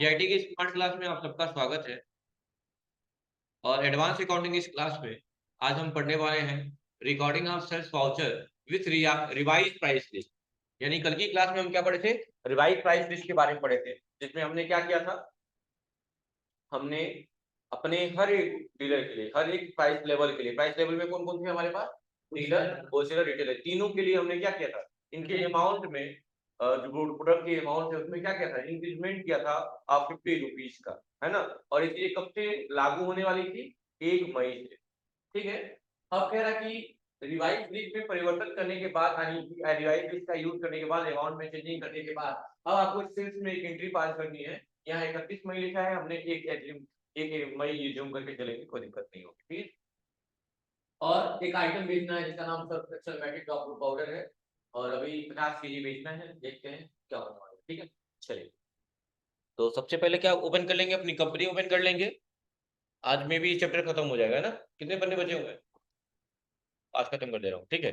GIT की smart class में आप सबका स्वागत है। और एडवांस अकाउंटिंग इस क्लास में आज हम पढ़ने वाले हैं recording of sales voucher with revise price list. यानी कल की क्लास में हम क्या पढ़े थे? रिवाइज प्राइस लिस्ट के बारे में पढ़े थे, जिसमें हमने क्या किया था, हमने अपने हर एक डीलर के लिए, हर एक प्राइस लेवल के लिए, प्राइस लेवल में कौन कौन थे हमारे पास? डीलर, होलसेलर, रिटेलर, तीनों के लिए हमने क्या किया था, इनके अमाउंट में जो प्रोडक्ट की अमाउंट है उसमें क्या किया था, इंक्रीजमेंट किया था आप 50 रुपीज का, है ना। और ये कब से लागू होने वाली थी? 1 मई से। ठीक है। अब कह रहा कि रिवाइज लिस्ट में परिवर्तन करने के बाद, यानी रिवाइज लिस्ट का यूज करने के बाद, अमाउंट में चेंजिंग करने के बाद अब आपको सेल्स में एक एंट्री पास करनी है। यहाँ 31 मई लिखा है, हमने एक मई जूम करके चलेंगे, कोई दिक्कत नहीं होगी। ठीक। और एक आइटम बेचना है जिसका नाम सर्फ मैटिक टॉप पाउडर है, और अभी 50 केजी बेचना है। देखते हैं क्या होने वाला है। ठीक है, चलिए। तो सबसे पहले क्या ओपन कर लेंगे, अपनी कंपनी ओपन कर लेंगे। आज में भी चैप्टर खत्म हो जाएगा ना, कितने पन्ने बचे हुए हैं? आज खत्म कर दे रहा हूँ, ठीक है।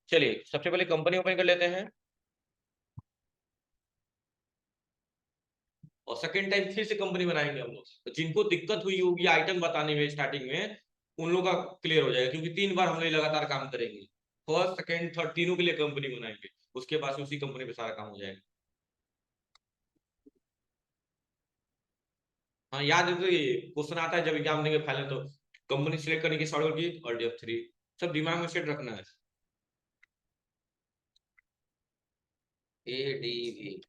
चलिए सबसे पहले कंपनी ओपन कर लेते हैं, और सेकंड टाइम फिर से कंपनी बनाएंगे हम लोग। तो जिनको दिक्कत हुई होगी आइटम बताने में स्टार्टिंग में, उन लोगों का क्लियर हो जाएगा, क्योंकि 3 बार हम लोग लगातार काम करेंगे। फर्स्ट सेकंड थर्ड तीनों के लिए कंपनी बनाएंगे, उसके बाद उसी कंपनी पे सारा काम हो जाएगा। हाँ याद है, तो ये क्वेश्चन आता है जब एग्जाम देंगे फाइनल, तो कंपनी सिलेक्ट करने की शॉर्टकट की और F3 सब दिमाग में सेट रखना है। ADV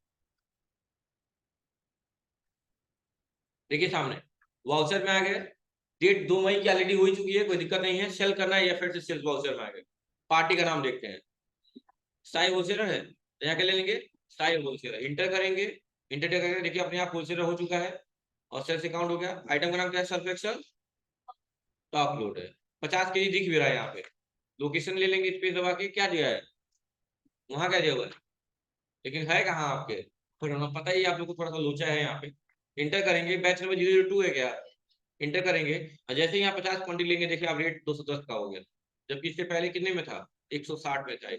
देखिए सामने वाउचर में आ गए। डेट 2 मई की ऑलरेडी हो चुकी है, कोई दिक्कत नहीं है। सेल करना है या फिर से सेल्स वाउचर में आ गए। पार्टी का नाम देखते हैं, साई होलसेलर है तो यहाँ के ले लेंगे साई होलसेलर। इंटर करेंगे, इंटर करके देखिए अपने आप होलसेलर हो चुका है और सेल्स अकाउंट हो गया। आइटम का नाम क्या है? सर्फ एक्सल टॉप लोड है। 50 केजी दिख भी रहा है यहाँ पे। लोकेशन ले लेंगे, स्पेस दबा के क्या दिया है वहां, क्या दिया हुआ है, लेकिन है कहाँ आपके? थोड़ा ना पता ही है आप लोग को, थोड़ा सा लोचा है यहाँ पे। इंटर करेंगे, बैच नंबर 002 है क्या? इंटर करेंगे और जैसे ही यहाँ 50 क्वांटिटी लेंगे, देखिए आप रेट 210 का हो गया, जबकि इससे पहले कितने में था? 160 में था।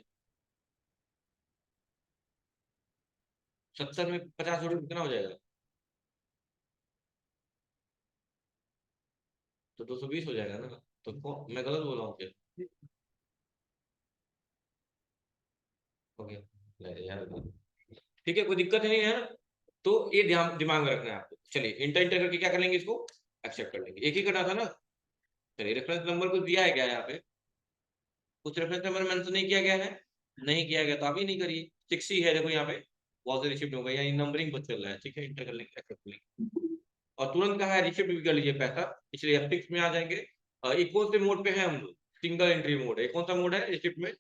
70 में 50 जोड़े कितना हो जाएगा? तो 220 हो जाएगा ना। तो मैं गलत बोला हूँ क्या? हो गया यार, ठीक है, कोई दिक्कत नहीं है ना। तो ये ध्यान दिमाग में रखना है आपको। चलिए इंटर इंटर करके क्या कर लेंगे, इसको एक्सेप्ट कर लेंगे। एक ही करना था ना। चलिए रेफरेंस नंबर कुछ दिया है क्या यहाँ पे? कुछ रेफरेंस नंबर मेंशन नहीं किया गया है, नहीं किया गया तो आप ही नहीं करिए। 6 ही है, देखो यहाँ पे वॉज रिसिप्ट होगा, यानी नंबरिंग पर चल रहा है। ठीक है, इंटर कर लेंगे, एक्सेप्ट कर लेंगे। और तुरंत कहा है रिसिप्ट भी कर लीजिए पैसा, इसलिए F6 में आ जाएंगे। ये कौन से मोड पे है हम लोग? सिंगल एंट्री मोड है। कौन सा मोड है रिसिप्ट में?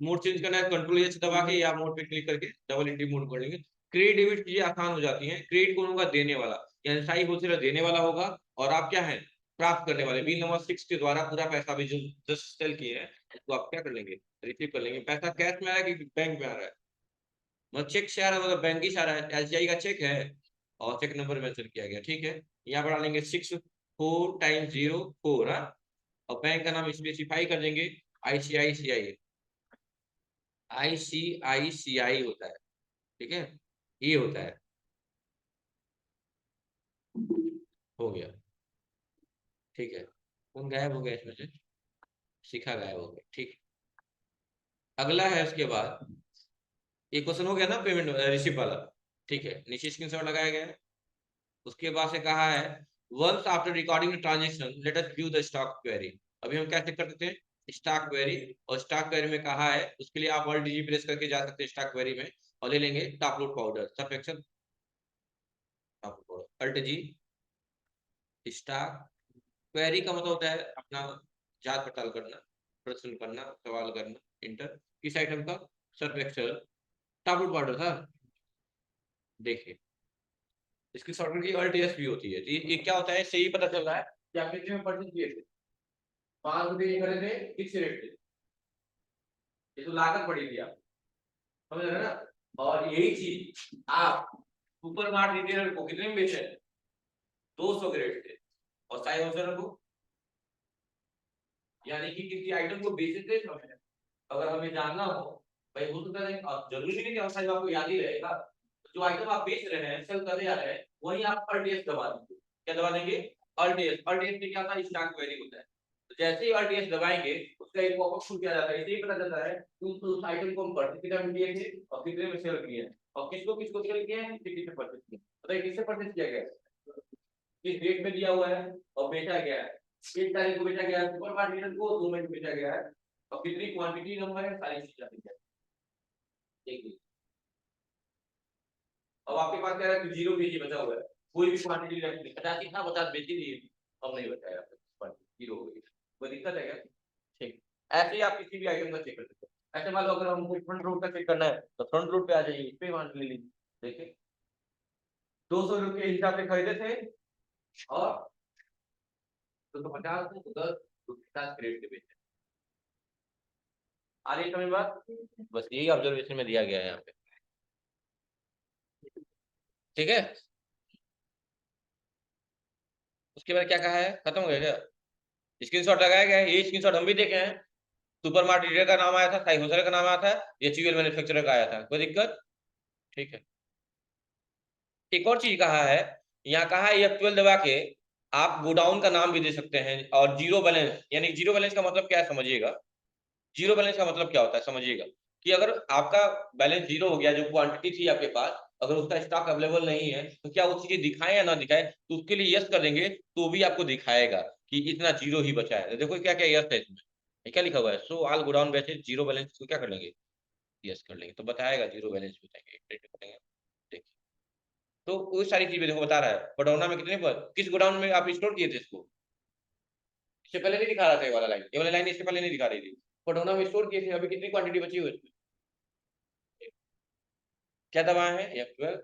मोड चेंज करना है कंट्रोल H दबा के, या मोड पे क्लिक करके डबल एंट्री मोड कर लेंगे। क्रेडिट डेबिट चीजें आसान हो जाती हैं। क्रेडिट कौन होगा? देने वाला, यानी साई होलसेलर देने वाला होगा, और आप क्या है? प्राप्त करने वाले। बिल नंबर 6 के द्वारा पूरा पैसा भी जो जस्ट सेल किए हैं तो आप क्या कर लेंगे? रिसीव कर लेंगे। पैसा कैश में आ रहा है कि बैंक में आ रहा है? मतलब चेक से आ रहा है, मतलब बैंक ही से आ रहा है। SBI का चेक है और चेक नंबर मेंशन किया गया। ठीक है, यहाँ बढ़ा लेंगे 64 टाइम्स 04। हाँ, और बैंक का नाम स्पेसिफाई कर देंगे, ICICI। ICICI होता है, ठीक है, ये होता है। हो गया, ठीक है। कौन गायब हो गया इसमें से? शिखा गायब हो गया, ठीक। अगला है उसके बाद, एक क्वेश्चन हो गया ना पेमेंट रिसिप्ट वाला। ठीक है, नीचे स्क्रीनशॉट लगाया गया है। उसके बाद से कहा है once after recording the transaction let us view the stock query. अभी हम क्या चेक कर सकते हैं? Stock query. और स्टॉक क्वेरी में कहा है, उसके लिए आप ऑल्ट डी प्रेस करके जा सकते हैं स्टॉक क्वेरी में, और ले लेंगे टॉप लोड पाउडर सब एक्शन। अल्ट जी, स्टॉक क्वेरी का मतलब होता है अपना जांच पड़ताल करना, प्रश्न करना, सवाल करना। इंटर। किस आइटम का? Surf Excel top load powder था। देखिए इसकी शॉर्टकट की अल्ट एस भी होती है। तो ये क्या होता है, इससे ही पता चल रहा है कि आप कितने में परचेज किए थे। 5 रुपए खड़े थे फिक्स रेट थे, ये तो लागत पड़ी थी आप, समझ रहे हैं ना। और यही चीज आप सुपर मार्ट रिटेलर को कितने में बेचे? 200 के रेट थे। और साई होलसेलर को, यानी कि किसी आइटम को बेचे थे समय। अगर हमें जानना हो, भाई हो सकता है, अब जरूरी नहीं कि साई आपको याद ही रहेगा, जो आइटम आप बेच रहे हैं, सेल करने जा रहे हैं, वही आप अल्ट दबा देंगे। क्या दबा देंगे? अल्ट में क्या होता है? स्टॉक वैल्यू होता है। तो जैसे ही अल्ट दबाएंगे उसका एक पॉपअप खुल जाता है, इसे ही पता चलता है कि उस आइटम को हम परचेज में दिए थे और कितने में सेल किए हैं, और किसको किसको सेल किए हैं, किससे परचेज किए। बताइए किससे परचेज किया गया है, किस डेट में दिया हुआ है और बेचा गया है। 1 तारीख को बेचा गया है सुपर मार्केट को, 2 मई को बेचा गया है, और कितनी क्वांटिटी नंबर है, सारी चीजें दी है। देखिए अब आपके पास क्या है, 0 केजी बचा हुआ है, कोई भी क्वांटिटी रख ली, 50 था 50 बेच ही दिए, अब नहीं बचाया, 0 हो गई, कोई दिक्कत है क्या? ठीक, ऐसे ही आप किसी भी आइटम का चेक कर सकते हो। ऐसे मान लो अगर हमको फ्रंट रूट का चेक करना है तो फ्रंट रूट पे आ जाइए, इस पे मान ले लीजिए। देखिए 200 रुपये के हिसाब से खरीदे थे और 250 को 10 50 क्रेडिट के बेचे। आ रही है समझ बात? बस यही ऑब्जर्वेशन में दिया गया है यहाँ पे। ठीक है, उसके बाद क्या कहा है, खत्म हो गया क्या? स्क्रीनशॉट लगाया गया है, ये स्क्रीनशॉट हम भी देखे हैं। सुपर मार्केट का नाम आया था, साई होलसेलर का नाम आया था, एचयूएल मैन्युफैक्चरर का आया था, कोई दिक्कत? ठीक है, एक और चीज कहा है, यहाँ कहा है F12 दबा के आप गोडाउन का नाम भी दे सकते हैं, और जीरो बैलेंस, यानी जीरो बैलेंस का मतलब क्या है समझिएगा। जीरो बैलेंस का मतलब क्या होता है समझिएगा, कि अगर आपका बैलेंस जीरो हो गया, जो क्वांटिटी थी आपके पास, अगर उसका स्टॉक अवेलेबल नहीं है, तो क्या वो चीजें दिखाए या ना दिखाए, तो उसके लिए यस कर देंगे तो भी आपको दिखाएगा कि इतना जीरो ही बचा है। देखो क्या क्या यस है इसमें, क्या लिखा हुआ है, so all godown batches zero balance को क्या कर लेंगे, यस कर लेंगे, तो बताएगा जीरो बैलेंस बताएंगे। देखिए तो वो सारी चीजें देखो बता रहा है, पडौना में कितने पर, किस गोडाउन में आप स्टोर किए थे इसको, इससे पहले नहीं दिखा रहा था, ये वाला लाइन इससे पहले नहीं दिखा रही थी, पडौना में स्टोर किए थे, अभी कितनी क्वांटिटी बची हुई है इसमें, क्या दबाए हैं F12,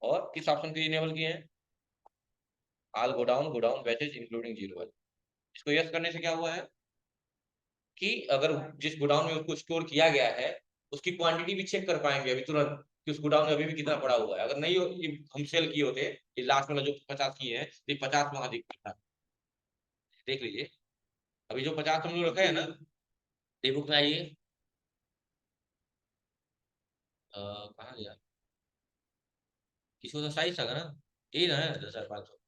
और किस ऑप्शन के इनेबल किए हैं, all godown batches including zero balance. इसको यस करने से क्या हुआ है कि अगर जिस गोडाउन में उसको स्टोर किया गया है उसकी क्वांटिटी भी चेक कर पाएंगे अभी तुरंत, कि उस गोडाउन में अभी भी कितना पड़ा हुआ है। अगर नहीं हम सेल किए होते, ये लास्ट वाला जो 50 किए हैं, तो 50 वहां दिखता था। देख लीजिए, अभी जो 50 हम लोग रखे हैं ना, ये बुक में आइए, कहाँ गया, किसी को तो साइज था ना, यही ना है 10,500,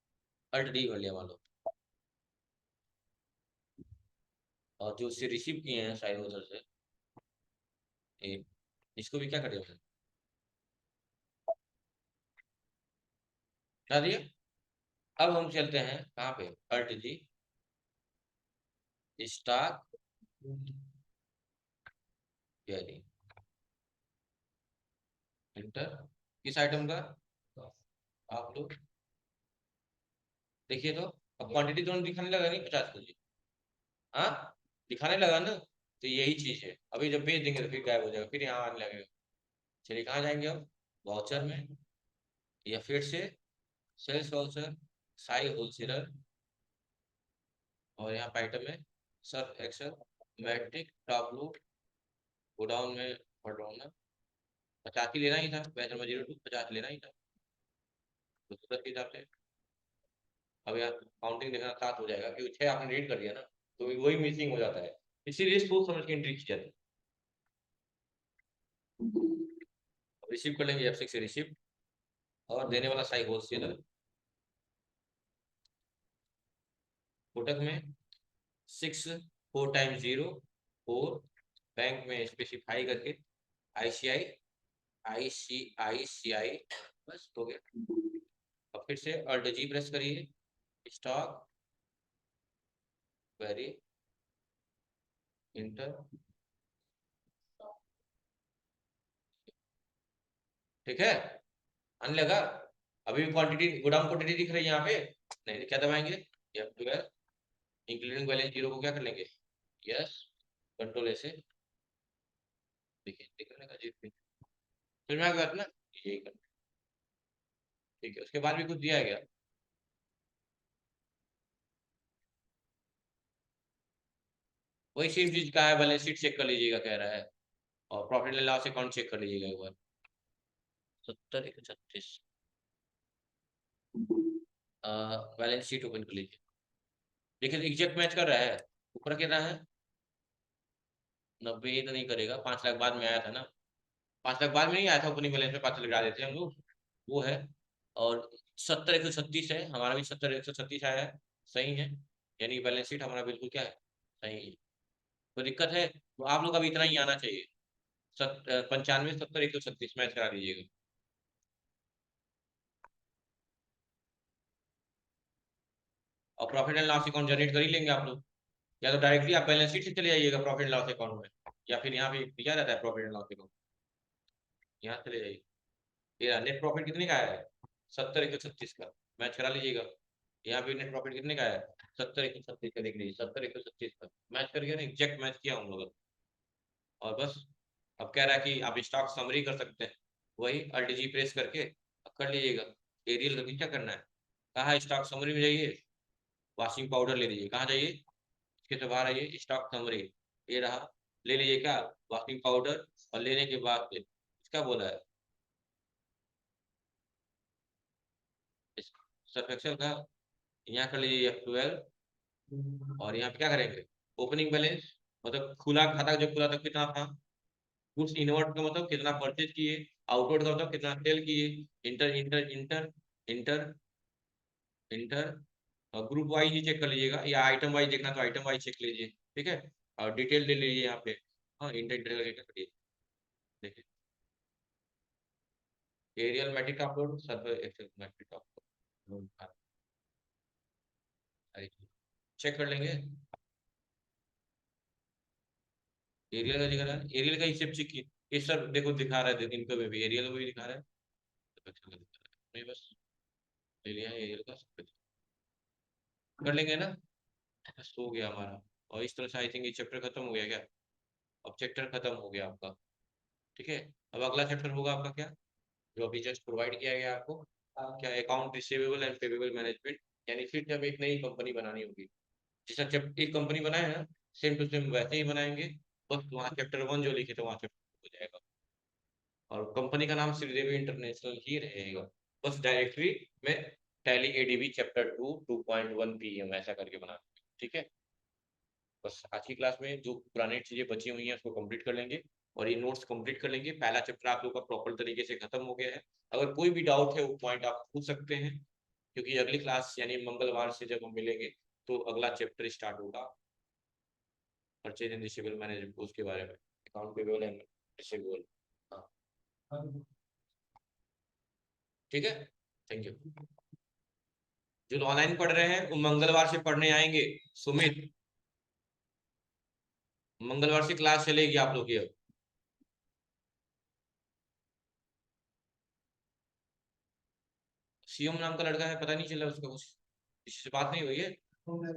अल्ट डी कर लिया मान लो, और जो उससे रिसीव किए हैं साइज उधर से, ये इसको भी क्या करेंगे, बता दिए। अब हम चलते हैं कहाँ पे, अल्ट जी स्टॉक यानी इंटर, किस आइटम का, आप लोग देखिए तो, अब क्वांटिटी तो दिखाने लगा नहीं 50 के जी, हाँ दिखाने लगा ना, तो यही चीज है, अभी जब बेच देंगे तो फिर गायब हो जाएगा, फिर यहाँ आने लगेगा। चलिए कहाँ जाएंगे अब, वाउचर में, या फिर से सेल्स वाउचर, साई होलसेलर, और यहाँ पे आइटम है सर्फ एक्सल, मैट्रिक, टॉप लूट, गोडाउन में पडौना, 50 ही लेना ही था, बैच नंबर 02 50 लेना ही था, तो सूरत के हिसाब से अब यहाँ काउंटिंग देखना स्टार्ट हो जाएगा, क्योंकि 6 आपने रीड कर लिया ना, तो वही मिसिंग हो जाता है, इसीलिए सोच समझ के एंट्री की जाती है। रिसीव कर लेंगे F6 से रिसीव, और देने वाला साई होलसेलर, कोटक में 64 टाइम्स 0 4, बैंक में स्पेसिफाई करके ICICI, बस हो गया। अब फिर से अल्ट जी प्रेस करिए, स्टॉक वेरी इंटर, ठीक है, आने लगा। अभी भी क्वांटिटी गोडाउन क्वांटिटी दिख रही है यहाँ पे, नहीं क्या दबाएंगे, F12 इंक्लूडिंग बैलेंस जीरो को क्या कर लेंगे, यस, कंट्रोल ऐसे, देखिए दिखने का जी, फिर मैं क्या ना, यही करना, ठीक है, उसके बाद भी कुछ दिया है क्या, वही सेम चीज का है, बैलेंस शीट चेक कर लीजिएगा कह रहा है, और profit and loss account check कर लीजिएगा एक बार, 70 136, बैलेंस शीट ओपन कर लीजिए, देखिए एग्जैक्ट मैच कर रहा है, ऊपर कितना है 90, ये तो नहीं करेगा, 5 लाख बाद में आया था ना, 5 लाख बाद में नहीं आया था ओपनिंग बैलेंस में, 5 लगा देते हैं हम लोग, वो है। और 70,136 है, हमारा भी 70,136 आया है, सही है। यानी बैलेंस शीट हमारा बिल्कुल क्या है, सही है। कोई दिक्कत है तो आप लोग का भी इतना ही आना चाहिए। 95, 70, 136 मैच करा दीजिएगा। और profit and loss account generate कर ही लेंगे आप लोग, या तो डायरेक्टली आप बैलेंस शीट से चले जाइएगा प्रॉफिट एंड लॉस अकाउंट में, या फिर यहाँ पे दिया रहता है प्रॉफिट एंड लॉस अकाउंट, यहाँ चले जाइए। ये नेट प्रॉफिट कितने का आया है, 70,136 का, मैच करा लीजिएगा। यहाँ पे नेट प्रॉफिट कितने का है, 70,136 का, देख लीजिए 70,136 का मैच कर गया ना, एग्जैक्ट मैच किया हम लोग। और बस अब कह रहा है कि आप स्टॉक समरी कर सकते हैं, वही अल्ट जी प्रेस करके कर लीजिएगा। एरियल का क्या करना है, कहाँ स्टॉक समरी में जाइए, वॉशिंग पाउडर ले लीजिए, कहाँ जाइए, इसके से बाहर आइए, स्टॉक समरी, ये रहा, ले लीजिए क्या, वॉशिंग पाउडर। और लेने के बाद इसका बोला है, सर्फ एक्सेल का, यहाँ कर लीजिए F12। और यहाँ पे क्या करेंगे, ओपनिंग बैलेंस, मतलब खुला खाता जो खुला था कितना था, गुड्स इनवर्ट का मतलब कितना परचेज किए, आउटवर्ड का मतलब कितना सेल किए, inter inter inter inter inter, और ग्रुप वाइज ही चेक कर लीजिएगा, या आइटम वाइज देखना तो आइटम वाइज चेक लीजिए, ठीक है। और डिटेल ले लीजिए यहाँ पे, हाँ इंटर इंटर करके करिए। देखिए एरियल मैट्रिक अपलोड, सर्व एक्सेल मैट्रिक अपलोड, चेक कर लेंगे। एरियल का दिखा रहा है, एरियल का ही सिर्फ चेक किए, ये सब देखो दिखा रहा है, इनको में भी एरियल में भी दिखा रहा है, तो एक्सेल का दिखा रहा है, नहीं बस ले लिया एरियल का, सब कुछ कर लेंगे ना, बस हो गया हमारा। और इस तरह से आई थिंक ये चैप्टर खत्म हो गया क्या, अब चैप्टर खत्म हो गया आपका, ठीक है। अब अगला चैप्टर होगा आपका क्या, जो अभी जस्ट प्रोवाइड किया गया आपको, क्या account receivable and payable management, यानी फिर जब एक नई कंपनी बनानी होगी, जैसा जब एक कंपनी बनाए ना, सेम टू सेम वैसे ही बनाएंगे, बस वहाँ चैप्टर 1 जो लिखे थे वहाँ चैप्टर हो जाएगा, और कंपनी का नाम श्रीदेवी इंटरनेशनल ही रहेगा, बस डायरेक्टरी में टैली एडीबी चैप्टर 2 2.1 पीएम ऐसा करके बना, ठीक है। बस आज की क्लास में जो पुरानी चीजें बची हुई हैं उसको कंप्लीट कर लेंगे, और ये नोट्स कंप्लीट कर लेंगे, पहला चैप्टर आप लोग का प्रॉपर तरीके से खत्म हो गया है। अगर कोई भी डाउट है वो पॉइंट आप पूछ सकते हैं, क्योंकि अगली क्लास यानी मंगलवार से जब हम मिलेंगे तो अगला चैप्टर स्टार्ट होगा, परचेज एंड रिसीवेबल मैनेजमेंट, उसके बारे में, अकाउंट पेबल एंड रिसीवेबल। हाँ ठीक है, थैंक यू। जो ऑनलाइन पढ़ रहे हैं वो मंगलवार से पढ़ने आएंगे, सुमित, मंगलवार से क्लास चलेगी आप लोग की अब। शिवम नाम का लड़का है, पता नहीं चला उसका कुछ, किसी से बात नहीं हुई है।